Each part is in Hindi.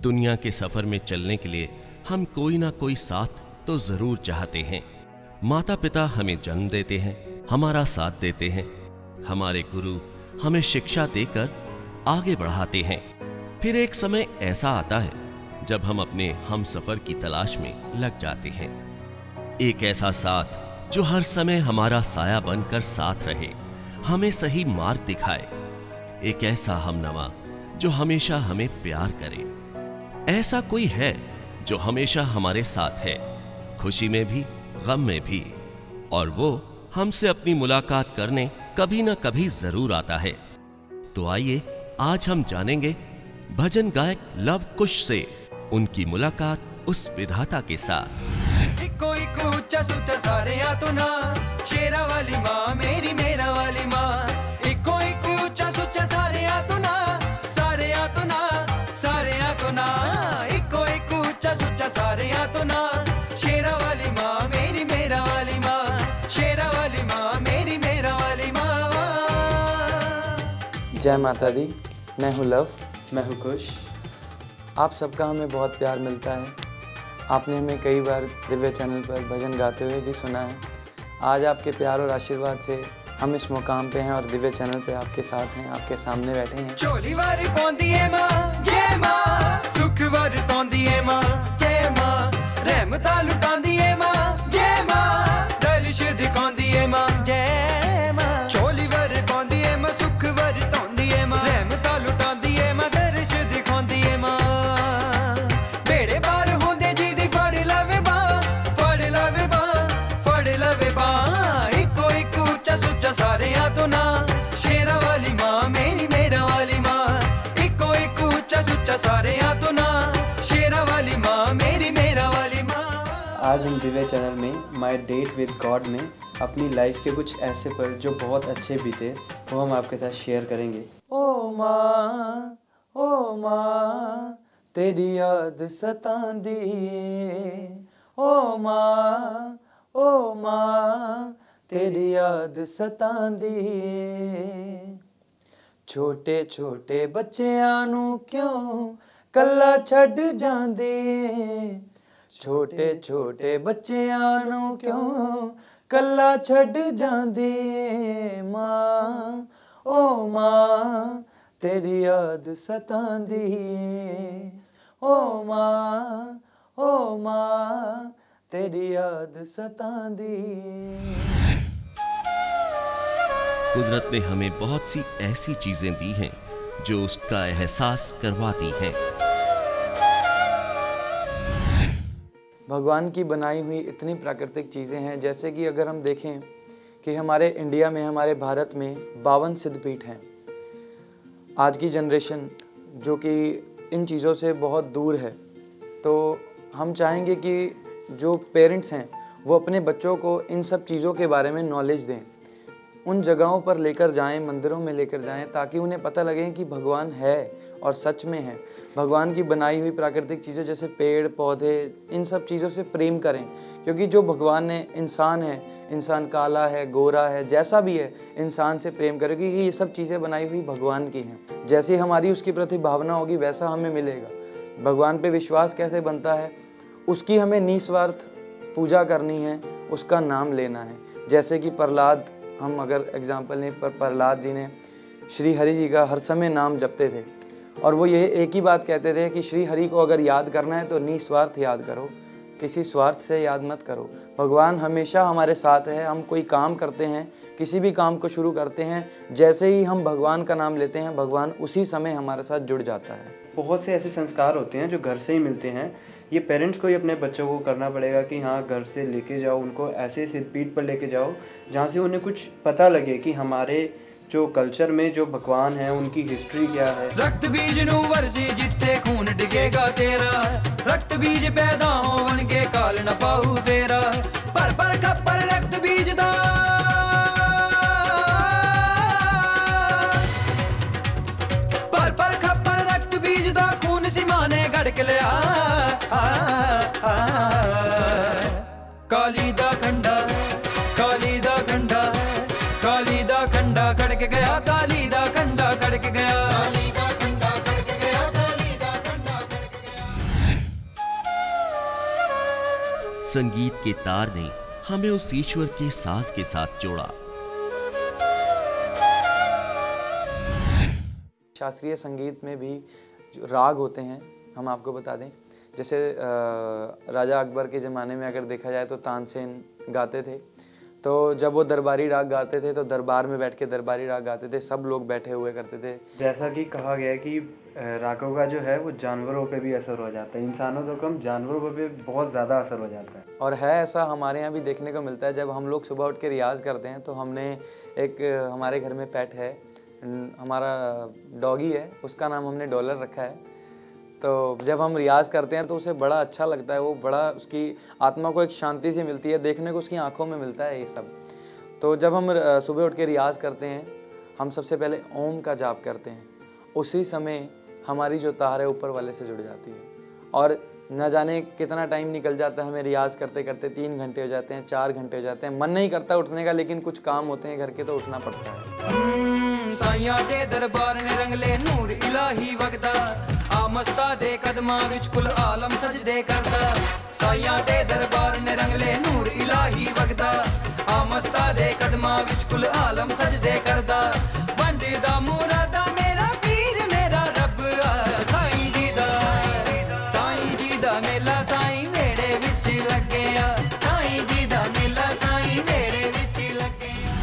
दुनिया के सफर में चलने के लिए हम कोई ना कोई साथ तो जरूर चाहते हैं। माता पिता हमें जन्म देते हैं, हमारा साथ देते हैं, हमारे गुरु हमें शिक्षा देकर आगे बढ़ाते हैं। फिर एक समय ऐसा आता है जब हम अपने हम सफर की तलाश में लग जाते हैं। एक ऐसा साथ जो हर समय हमारा साया बनकर साथ रहे, हमें सही मार्ग दिखाए। एक ऐसा हमनवा जो हमेशा हमें प्यार करे। ऐसा कोई है जो हमेशा हमारे साथ है, खुशी में भी गम में भी, और वो हमसे अपनी मुलाकात करने कभी ना कभी जरूर आता है। तो आइए आज हम जानेंगे भजन गायक लव कुश से उनकी मुलाकात उस विधाता के साथ। कोई ऊंचा सूचा सारेया तो ना, शेरा वाली माँ मेरी मेरा वाली माँ। कोई ऊंचा सूचा सारेया तो ना, सारेया तो ना, सारेया तो ना। कोई ऊंचा सूचा सारेया तो ना, शेरा वाली माँ मेरी मेरा वाली माँ। शेरा वाली माँ मेरी मेरा वाली माँ। जय माता दी। मैं हूँ लव, मैं हूँ कुश। आप सबका हमें बहुत प्यार मिलता है। आपने हमें कई बार दिव्य चैनल पर भजन गाते हुए भी सुना है। आज आपके प्यार और आशीर्वाद से हम इस मुकाम पे हैं और दिव्य चैनल पे आपके साथ हैं, आपके सामने बैठे हैं। चोली वारी पौंदी है माँ, जय माँ। सुख वर तौंदी है माँ, जय माँ। रहमता लुटांदी है माँ, जय माँ। दर्श दिखांदी है माँ, जय माँ। चोली वर पौंदी है माँ, सुख वर तौंदी है माँ। रहमता लुटांदी है माँ, दर्श दिखांदी है माँ। बेड़े पार होंदे जी दी फड़ लवे बाँ, फड़ लवे बाँ, फड़ लवे बाँ। इको एक ऊंचा सुच्चा सारेया तो ना, शेरा वाली माँ मेरी मेरा वाली माँ। इको एक ऊंचा सुच्चा सारेया तो ना, शेरा वाली माँ मेरी मेरा वाली माँ। आज हम दिव्य चैनल में माय डेट विद गॉड में अपनी लाइफ के कुछ ऐसे पल जो बहुत अच्छे बीते वो हम आपके साथ शेयर करेंगे। ओ माँ तेरी याद सतांदी है। ओ माँ तेरी याद सतांदी है। छोटे छोटे बच्चिਆਂ ਨੂੰ क्यों कल्ला छड़ जांदी। छोटे छोटे बच्चिਆਂ ਨੂੰ क्यों कल्ला छड़ जांदी। माँ ओ माँ तेरी याद सतांदी। ओ माँ तेरी याद सतांदी। कुदरत ने हमें बहुत सी ऐसी चीजें दी हैं जो उसका एहसास करवाती हैं। भगवान की बनाई हुई इतनी प्राकृतिक चीज़ें हैं, जैसे कि अगर हम देखें कि हमारे इंडिया में, हमारे भारत में 52 सिद्धपीठ हैं। आज की जनरेशन जो कि इन चीज़ों से बहुत दूर है, तो हम चाहेंगे कि जो पेरेंट्स हैं वो अपने बच्चों को इन सब चीज़ों के बारे में नॉलेज दें, उन जगहों पर लेकर जाएं, मंदिरों में लेकर जाएं, ताकि उन्हें पता लगे कि भगवान है और सच में है। भगवान की बनाई हुई प्राकृतिक चीज़ें जैसे पेड़ पौधे, इन सब चीज़ों से प्रेम करें, क्योंकि जो भगवान ने इंसान है, इंसान काला है, गोरा है, जैसा भी है, इंसान से प्रेम करें, क्योंकि ये सब चीज़ें बनाई हुई भगवान की हैं। जैसी हमारी उसके प्रति भावना होगी वैसा हमें मिलेगा। भगवान पे विश्वास कैसे बनता है? उसकी हमें निस्वार्थ पूजा करनी है, उसका नाम लेना है। जैसे कि प्रहलाद, हम अगर एग्जाम्पल लें, प्रहलाद जी ने श्री हरि जी का हर समय नाम जपते थे और वो ये एक ही बात कहते थे कि श्री हरि को अगर याद करना है तो निस्वार्थ याद करो, किसी स्वार्थ से याद मत करो। भगवान हमेशा हमारे साथ है। हम कोई काम करते हैं, किसी भी काम को शुरू करते हैं, जैसे ही हम भगवान का नाम लेते हैं, भगवान उसी समय हमारे साथ जुड़ जाता है। बहुत से ऐसे संस्कार होते हैं जो घर से ही मिलते हैं। ये पेरेंट्स को ही अपने बच्चों को करना पड़ेगा कि हाँ, घर से लेके जाओ, उनको ऐसे सिद्धपीठ पर लेके जाओ जहाँ से उन्हें कुछ पता लगे कि हमारे जो कल्चर में जो भगवान है उनकी हिस्ट्री क्या है। रक्त बीज नू वरसी जिथे खून डिगेगा तेरा, रक्त बीज पैदा होवन के काल न पाऊ फेरा। पर खप्पर रक्त बीज दा, पर खप्पर रक्त बीज दा खून सीमा ने गड़क लिया। काली दा खंडा, काली दा खंडा, काली दा खंडा खड़क गया, काली दा खंडा खड़क गया। संगीत के तार ने हमें उस ईश्वर के साज के साथ जोड़ा। शास्त्रीय संगीत में भी जो राग होते हैं, हम आपको बता दें, जैसे राजा अकबर के ज़माने में अगर देखा जाए तो तानसेन गाते थे। तो जब वो दरबारी राग गाते थे तो दरबार में बैठ के दरबारी राग गाते थे, सब लोग बैठे हुए करते थे। जैसा कि कहा गया है कि रागों का जो है वो जानवरों पे भी असर हो जाता है, इंसानों तो कम जानवरों पे भी बहुत ज़्यादा असर हो जाता है। और है ऐसा, हमारे यहाँ भी देखने को मिलता है। जब हम लोग सुबह उठ के रियाज़ करते हैं तो हमने एक, हमारे घर में पेट है, हमारा डॉगी है, उसका नाम हमने डॉलर रखा है। तो जब हम रियाज़ करते हैं तो उसे बड़ा अच्छा लगता है, वो बड़ा, उसकी आत्मा को एक शांति सी मिलती है, देखने को उसकी आंखों में मिलता है ये सब। तो जब हम सुबह उठ के रियाज़ करते हैं, हम सबसे पहले ओम का जाप करते हैं। उसी समय हमारी जो तार है ऊपर वाले से जुड़ जाती है, और न जाने कितना टाइम निकल जाता है हमें रियाज़ करते करते। 3 घंटे हो जाते हैं, 4 घंटे हो जाते हैं, मन नहीं करता उठने का, लेकिन कुछ काम होते हैं घर के तो उठना पड़ता है। साइयां दे दरबार ने रंगले नूर इलाही वगदा, आमस्ता दे कदमां विच कुल आलम सजदे करदा। साइयां दे दरबार ने रंगले नूर इलाही वगदा, आमस्ता दे कदमां विच कुल आलम सजदे करदा। वंडदा मुरादा मेरा पीर मेरा रब साईं जी दा मेला साईं वेड़े विच लगेया, साईं जी दा मेला साईं वेड़े विच लगेया।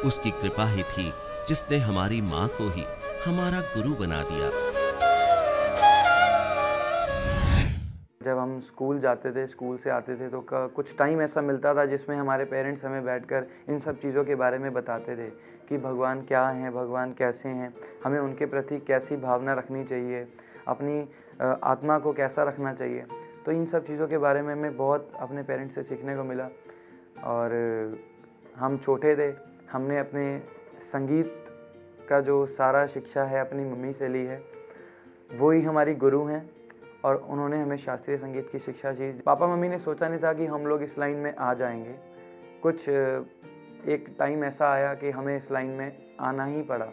उसकी कृपा ही थी जिसने हमारी माँ को ही हमारा गुरु बना दिया। जब हम स्कूल जाते थे, स्कूल से आते थे तो कुछ टाइम ऐसा मिलता था जिसमें हमारे पेरेंट्स हमें बैठकर इन सब चीज़ों के बारे में बताते थे कि भगवान क्या हैं, भगवान कैसे हैं, हमें उनके प्रति कैसी भावना रखनी चाहिए, अपनी आत्मा को कैसा रखना चाहिए। तो इन सब चीज़ों के बारे में हमें बहुत अपने पेरेंट्स से सीखने को मिला। और हम छोटे थे, हमने अपने संगीत का जो सारा शिक्षा है अपनी मम्मी से ली है, वो ही हमारी गुरु हैं, और उन्होंने हमें शास्त्रीय संगीत की शिक्षा दी। पापा मम्मी ने सोचा नहीं था कि हम लोग इस लाइन में आ जाएंगे। कुछ एक टाइम ऐसा आया कि हमें इस लाइन में आना ही पड़ा।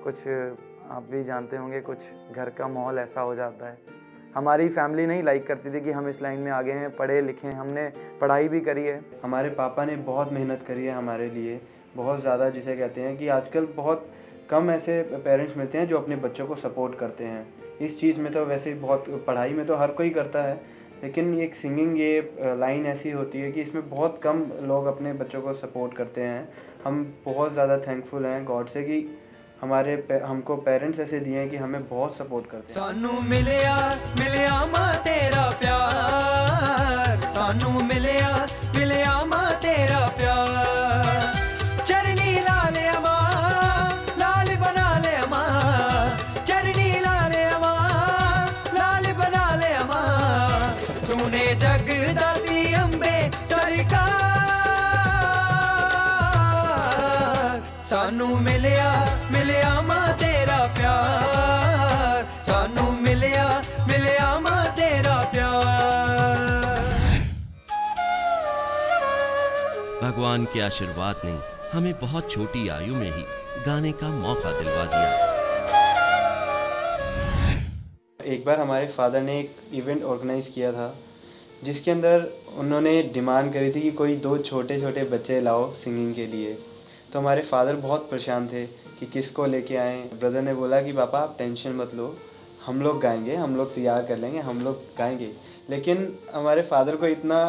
कुछ आप भी जानते होंगे, कुछ घर का माहौल ऐसा हो जाता है। हमारी फैमिली नहीं लाइक करती थी कि हम इस लाइन में आगे हैं, पढ़े लिखे हैं, हमने पढ़ाई भी करी है। हमारे पापा ने बहुत मेहनत करी है हमारे लिए, बहुत ज़्यादा, जिसे कहते हैं कि आजकल बहुत कम ऐसे पेरेंट्स मिलते हैं जो अपने बच्चों को सपोर्ट करते हैं। इस चीज़ में तो वैसे बहुत, पढ़ाई में तो हर कोई करता है, लेकिन एक सिंगिंग ये लाइन ऐसी होती है कि इसमें बहुत कम लोग अपने बच्चों को सपोर्ट करते हैं। हम बहुत ज़्यादा थैंकफुल हैं गॉड से कि हमको पेरेंट्स ऐसे दिए हैं कि हमें बहुत सपोर्ट करते हैं। सानू मिलिया मां तेरा प्यार, सानू मिलिया मां तेरा प्यार। चरनी लाल मां, लाल बना ले मां, चरनी लाल मां, लाल बना ले मां। तूने जगदाती अम्बे सरकार, सानू मिलिया मां तेरा प्यार, सानू मिलिया मां तेरा प्यार। भगवान के आशीर्वाद ने हमें बहुत छोटी आयु में ही गाने का मौका दिलवा दिया। एक बार हमारे फादर ने एक इवेंट ऑर्गेनाइज किया था जिसके अंदर उन्होंने डिमांड करी थी कि कोई 2 छोटे छोटे बच्चे लाओ सिंगिंग के लिए। तो हमारे फादर बहुत परेशान थे कि किसको लेके आएँ। ब्रदर ने बोला कि पापा आप टेंशन मत लो, हम लोग गाएंगे, हम लोग तैयार कर लेंगे, हम लोग गाएंगे। लेकिन हमारे फादर को इतना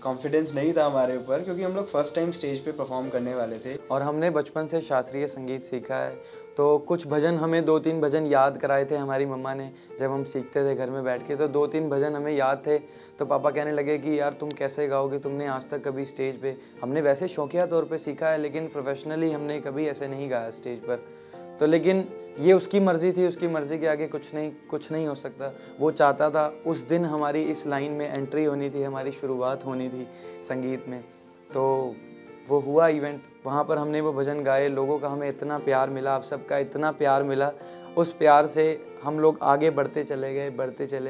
कॉन्फिडेंस नहीं था हमारे ऊपर, क्योंकि हम लोग फर्स्ट टाइम स्टेज पे परफॉर्म करने वाले थे। और हमने बचपन से शास्त्रीय संगीत सीखा है, तो कुछ भजन हमें 2-3 भजन याद कराए थे हमारी मम्मा ने। जब हम सीखते थे घर में बैठ के तो 2-3 भजन हमें याद थे। तो पापा कहने लगे कि यार तुम कैसे गाओगे, तुमने आज तक कभी स्टेज पे, हमने वैसे शौकिया तौर पे सीखा है लेकिन प्रोफेशनली हमने कभी ऐसे नहीं गाया स्टेज पर। तो लेकिन ये उसकी मर्ज़ी थी, उसकी मर्ज़ी के आगे कुछ नहीं हो सकता। वो चाहता था उस दिन हमारी इस लाइन में एंट्री होनी थी, हमारी शुरुआत होनी थी संगीत में। तो वो हुआ इवेंट, वहाँ पर हमने वो भजन गाए, लोगों का हमें इतना प्यार मिला, आप सबका इतना प्यार मिला। उस प्यार से हम लोग आगे बढ़ते चले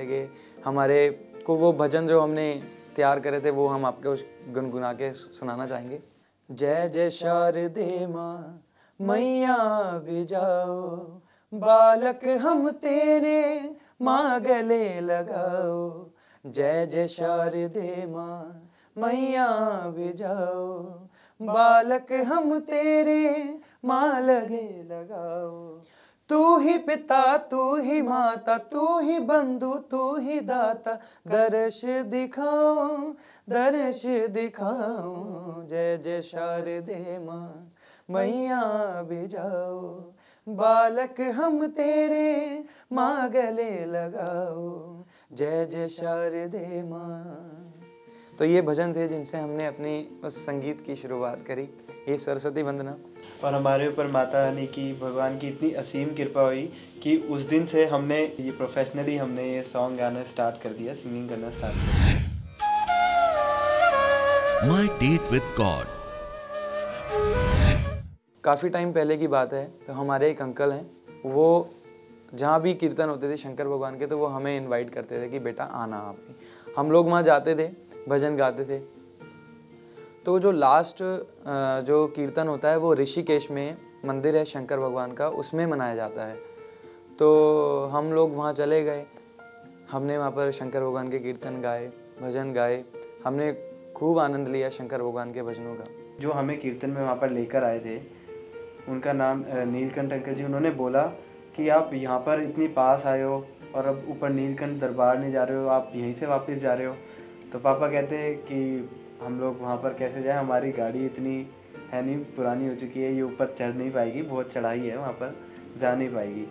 गए। हमारे को वो भजन जो हमने तैयार करे थे वो हम आपको गुनगुना के सुनाना चाहेंगे। जय जय शारदे माँ मैया भी जाओ, बालक हम तेरे माँ गले लगाओ। जय जय शारदे माँ मैया भी जाओ, बालक हम तेरे माँ लगे लगाओ। तू ही पिता तू ही माता तू ही बंधु तू ही दाता, दर्श दिखाओ दर्श दिखाओ। जय जय शारदे माँ मैया भी जाओ, बालक हम तेरे माँ गले लगाओ। जय जय शारदे माँ। तो ये भजन थे जिनसे हमने अपनी उस संगीत की शुरुआत करी, ये सरस्वती वंदना। और हमारे ऊपर माता रानी की, भगवान की इतनी असीम कृपा हुई कि उस दिन से हमने ये प्रोफेशनली हमने ये सॉन्ग गाना स्टार्ट कर दिया, सिंगिंग करना स्टार्ट कर दिया। My date with God। काफ़ी टाइम पहले की बात है, तो हमारे एक अंकल हैं, वो जहाँ भी कीर्तन होते थे शंकर भगवान के, तो वो हमें इनवाइट करते थे कि बेटा आना आप भी। हम लोग वहाँ जाते थे, भजन गाते थे। तो जो लास्ट जो कीर्तन होता है वो ऋषिकेश में मंदिर है शंकर भगवान का, उसमें मनाया जाता है। तो हम लोग वहाँ चले गए, हमने वहाँ पर शंकर भगवान के कीर्तन गाए, भजन गाए, हमने खूब आनंद लिया शंकर भगवान के भजनों का। जो हमें कीर्तन में वहाँ पर लेकर आए थे, उनका नाम नीलकंठ अंकल जी। उन्होंने बोला कि आप यहाँ पर इतनी पास आए हो और अब ऊपर नीलकंठ दरबार नहीं जा रहे हो, आप यहीं से वापस जा रहे हो। तो पापा कहते हैं कि हम लोग वहाँ पर कैसे जाएं, हमारी गाड़ी इतनी है नहीं, पुरानी हो चुकी है, ये ऊपर चढ़ नहीं पाएगी, बहुत चढ़ाई है, वहाँ पर जा नहीं पाएगी।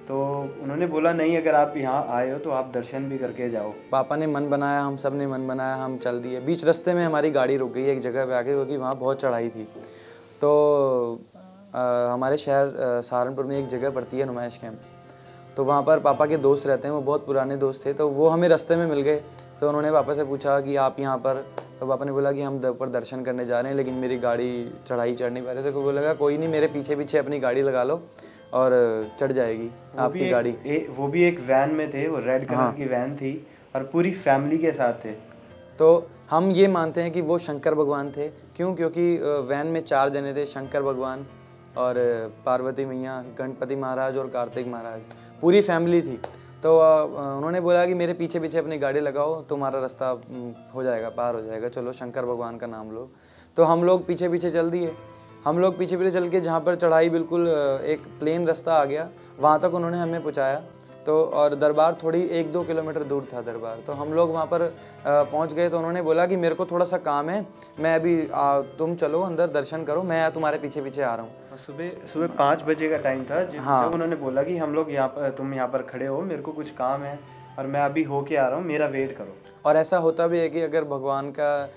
तो उन्होंने बोला नहीं, अगर आप यहाँ आए हो तो आप दर्शन भी करके जाओ। पापा ने मन बनाया, हम सब ने मन बनाया, हम चल दिए। बीच रास्ते में हमारी गाड़ी रुक गई एक जगह पे आके, क्योंकि वहाँ बहुत चढ़ाई थी। तो हमारे शहर सहारनपुर में एक जगह पड़ती है नुमाइश कैंप, तो वहाँ पर पापा के दोस्त रहते हैं, वो बहुत पुराने दोस्त थे। तो वो हमें रास्ते में मिल गए, तो उन्होंने पापा से पूछा कि आप यहाँ पर, तो पापा ने बोला कि हम ऊपर दर्शन करने जा रहे हैं, लेकिन मेरी गाड़ी चढ़ाई चढ़ नहीं पा रहे थे। तो वो लगा कोई नहीं, मेरे पीछे पीछे अपनी गाड़ी लगा लो और चढ़ जाएगी आपकी गाड़ी। वो भी एक वैन में थे, वो रेड कलर की वैन थी और पूरी फैमिली के साथ थे। तो हम ये मानते हैं कि वो शंकर भगवान थे। क्यों? क्योंकि वैन में 4 जने थे, शंकर भगवान और पार्वती मैया, गणपति महाराज और कार्तिक महाराज, पूरी फैमिली थी। तो उन्होंने बोला कि मेरे पीछे पीछे अपनी गाड़ी लगाओ, तुम्हारा रास्ता हो जाएगा, पार हो जाएगा, चलो शंकर भगवान का नाम लो। तो हम लोग पीछे पीछे चल दिए। हम लोग पीछे पीछे चल के जहाँ पर चढ़ाई बिल्कुल एक प्लेन रास्ता आ गया, वहाँ तक उन्होंने हमें पहुँचाया। तो और दरबार थोड़ी 1-2 किलोमीटर दूर था दरबार। तो हम लोग वहाँ पर पहुँच गए। तो उन्होंने बोला कि मेरे को थोड़ा सा काम है, मैं अभी तुम चलो अंदर दर्शन करो, मैं तुम्हारे पीछे पीछे आ रहा हूँ। सुबह 5 बजे का टाइम था जब उन्होंने बोला कि हम लोग यहाँ पर, तुम यहाँ पर खड़े हो, मेरे को कुछ काम है और मैं अभी होके आ रहा हूँ, मेरा वेट करो। और ऐसा होता भी है कि अगर भगवान का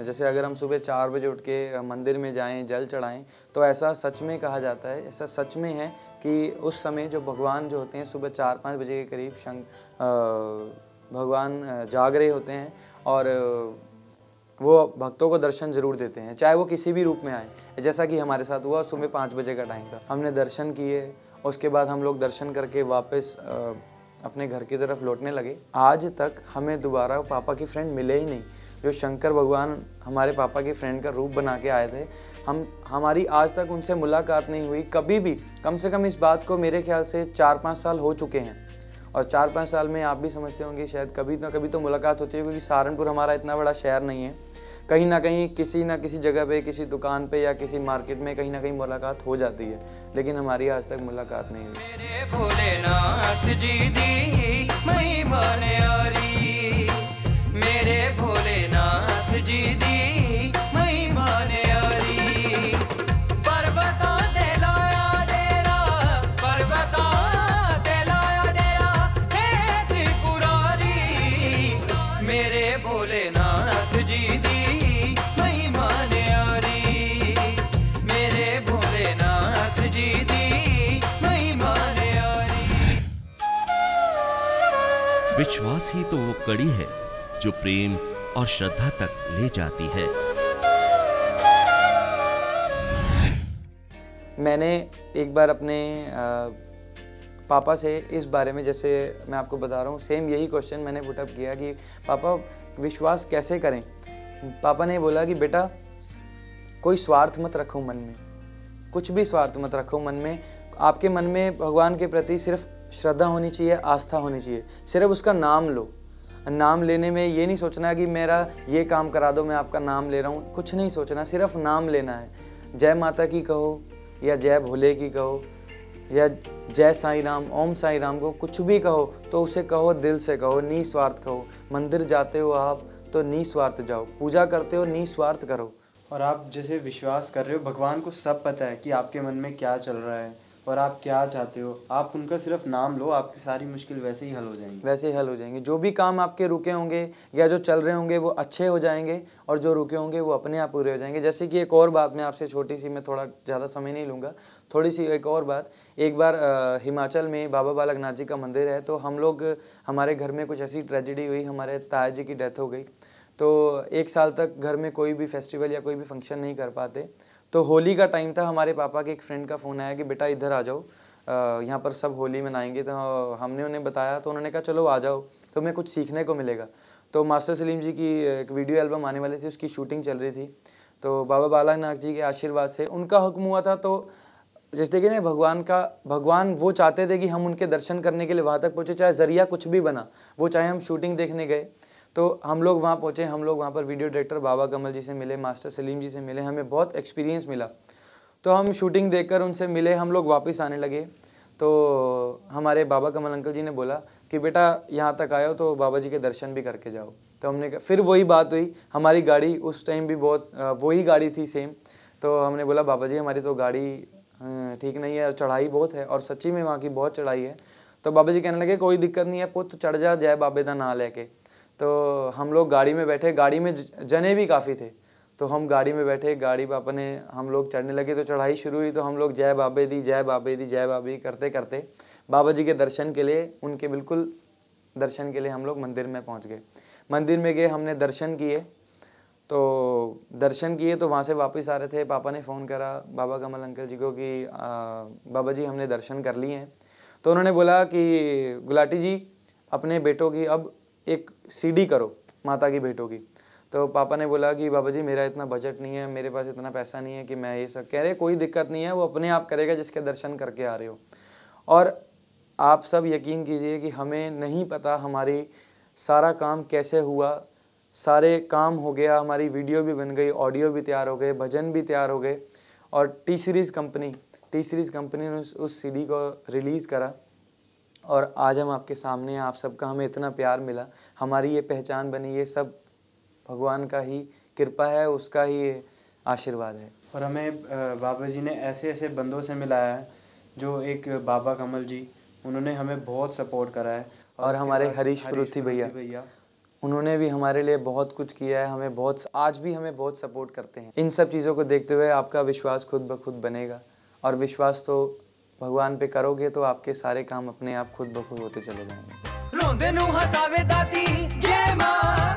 जैसे अगर हम सुबह 4 बजे उठ के मंदिर में जाएं, जल चढ़ाएं, तो ऐसा सच में कहा जाता है, ऐसा सच में है कि उस समय जो भगवान जो होते हैं सुबह 4-5 बजे के करीब भगवान जाग रहे होते हैं और वो भक्तों को दर्शन जरूर देते हैं, चाहे वो किसी भी रूप में आए। जैसा कि हमारे साथ हुआ, सुबह 5 बजे का टाइम था, हमने दर्शन किए। उसके बाद हम लोग दर्शन करके वापस अपने घर की तरफ लौटने लगे। आज तक हमें दोबारा पापा की फ्रेंड मिले ही नहीं, जो शंकर भगवान हमारे पापा की फ्रेंड का रूप बना के आए थे। हमारी आज तक उनसे मुलाकात नहीं हुई कभी भी। कम से कम इस बात को मेरे ख्याल से 4-5 साल हो चुके हैं, और 4-5 साल में आप भी समझते होंगे शायद कभी ना कभी तो मुलाकात होती है, क्योंकि सहारनपुर हमारा इतना बड़ा शहर नहीं है। कहीं ना कहीं किसी ना किसी जगह पे, किसी दुकान पे या किसी मार्केट में कहीं ना कहीं मुलाकात हो जाती है, लेकिन हमारी आज तक मुलाकात नहीं हुई। मेरे भोलेनाथ जी दी महिमा न्यारी, मेरे भोलेनाथ जी दी महिमा न्यारी। पर्वता ते लाया डेरा, पर्वता ते लाया डेरा, हे त्रिपुरारी, मेरे भोलेनाथ जी दी महिमा न्यारी, मेरे भोलेनाथ जी दी महिमा न्यारी। विश्वास ही तो वो कड़ी है जो प्रेम और श्रद्धा तक ले जाती है। मैंने एक बार अपने पापा से इस बारे में, जैसे मैं आपको बता रहा हूँ, सेम यही क्वेश्चन मैंने पुटअप किया कि पापा विश्वास कैसे करें। पापा ने बोला कि बेटा कोई स्वार्थ मत रखो मन में, कुछ भी स्वार्थ मत रखो मन में। आपके मन में भगवान के प्रति सिर्फ श्रद्धा होनी चाहिए, आस्था होनी चाहिए, सिर्फ उसका नाम लो। नाम लेने में ये नहीं सोचना कि मेरा ये काम करा दो, मैं आपका नाम ले रहा हूँ, कुछ नहीं सोचना, सिर्फ नाम लेना है। जय माता की कहो या जय भोले की कहो या जय साईं राम, ओम साईं राम को कुछ भी कहो तो उसे कहो दिल से कहो, निस्वार्थ कहो। मंदिर जाते हो आप तो निस्वार्थ जाओ, पूजा करते हो निस्वार्थ करो। और आप जैसे विश्वास कर रहे हो, भगवान को सब पता है कि आपके मन में क्या चल रहा है और आप क्या चाहते हो। आप उनका सिर्फ नाम लो, आपकी सारी मुश्किल वैसे ही हल हो जाएंगी। वैसे ही हल हो जाएंगे। जो भी काम आपके रुके होंगे या जो चल रहे होंगे वो अच्छे हो जाएंगे और जो रुके होंगे वो अपने आप पूरे हो जाएंगे। जैसे कि एक और बात मैं आपसे छोटी सी, मैं थोड़ा ज़्यादा समय नहीं लूँगा, थोड़ी सी एक और बात। एक बार हिमाचल में बाबा बालकनाथ जी का मंदिर है, तो हम लोग, हमारे घर में कुछ ऐसी ट्रेजेडी हुई, हमारे ताया जी की डेथ हो गई। तो 1 साल तक घर में कोई भी फेस्टिवल या कोई भी फंक्शन नहीं कर पाते। तो होली का टाइम था, हमारे पापा के एक फ्रेंड का फ़ोन आया कि बेटा इधर आ जाओ, यहाँ पर सब होली मनाएंगे। तो हमने उन्हें बताया, तो उन्होंने कहा चलो आ जाओ, तुम्हें कुछ सीखने को मिलेगा। तो मास्टर सलीम जी की एक वीडियो एल्बम आने वाली थी, उसकी शूटिंग चल रही थी। तो बाबा बालानाथ जी के आशीर्वाद से उनका हुक्म हुआ था। तो जैसे देखिए ना, भगवान वो चाहते थे कि हम उनके दर्शन करने के लिए वहाँ तक पहुँचे, चाहे ज़रिया कुछ भी बना, वो चाहे हम शूटिंग देखने गए तो हम लोग वहाँ पहुँचे। हम लोग वहाँ पर वीडियो डायरेक्टर बाबा कमल जी से मिले, मास्टर सलीम जी से मिले, हमें बहुत एक्सपीरियंस मिला। तो हम शूटिंग देखकर उनसे मिले, हम लोग वापस आने लगे। तो हमारे बाबा कमल अंकल जी ने बोला कि बेटा यहाँ तक आए हो तो बाबा जी के दर्शन भी करके जाओ। तो हमने कहा, फिर वही बात हुई, हमारी गाड़ी उस टाइम भी बहुत वही गाड़ी थी सेम। तो हमने बोला बाबा जी हमारी तो गाड़ी ठीक नहीं है और चढ़ाई बहुत है, और सच्ची में वहाँ की बहुत चढ़ाई है। तो बाबा जी कहने लगे कोई दिक्कत नहीं है पुत्र, चढ़ जा, जय बाबे दा ना लेके। तो हम लोग गाड़ी में बैठे, गाड़ी में जने भी काफ़ी थे। तो हम गाड़ी में बैठे, गाड़ी पापा ने, हम लोग चढ़ने लगे तो चढ़ाई शुरू हुई। तो हम लोग जय बाबे दी, जय बाबे दी, जय बाबे दी करते करते बाबा जी के दर्शन के लिए, उनके बिल्कुल दर्शन के लिए हम लोग मंदिर में पहुंच गए। मंदिर में गए, हमने दर्शन किए। तो वहाँ से वापस आ रहे थे, पापा ने फ़ोन करा बाबा कमल अंकल जी को कि बाबा जी हमने दर्शन कर लिए हैं। तो उन्होंने बोला कि गुलाटी जी अपने बेटों की अब एक सीडी करो माता की बेटों की। तो पापा ने बोला कि बाबा जी मेरा इतना बजट नहीं है, मेरे पास इतना पैसा नहीं है कि मैं ये सब। कह रहे कोई दिक्कत नहीं है, वो अपने आप करेगा जिसके दर्शन करके आ रहे हो। और आप सब यकीन कीजिए कि हमें नहीं पता हमारी सारा काम कैसे हुआ, सारे काम हो गया, हमारी वीडियो भी बन गई, ऑडियो भी तैयार हो गए, भजन भी तैयार हो गए, और टी सीरीज़ कंपनी ने उस सीडी को रिलीज़ करा। और आज हम आपके सामने हैं, आप सबका हमें इतना प्यार मिला, हमारी ये पहचान बनी, ये सब भगवान का ही कृपा है, उसका ही आशीर्वाद है। और हमें बाबा जी ने ऐसे ऐसे बंदों से मिलाया है, जो एक बाबा कमल जी, उन्होंने हमें बहुत सपोर्ट करा है। और हमारे हरीश परूथी भैया, उन्होंने भी हमारे लिए बहुत कुछ किया है, हमें बहुत, आज भी हमें बहुत सपोर्ट करते हैं। इन सब चीज़ों को देखते हुए आपका विश्वास खुद ब खुद बनेगा, और विश्वास तो भगवान पे करोगे तो आपके सारे काम अपने आप खुद ब खुद होते चले जाएंगे। रोंदे नू हसावे दाती जय मां।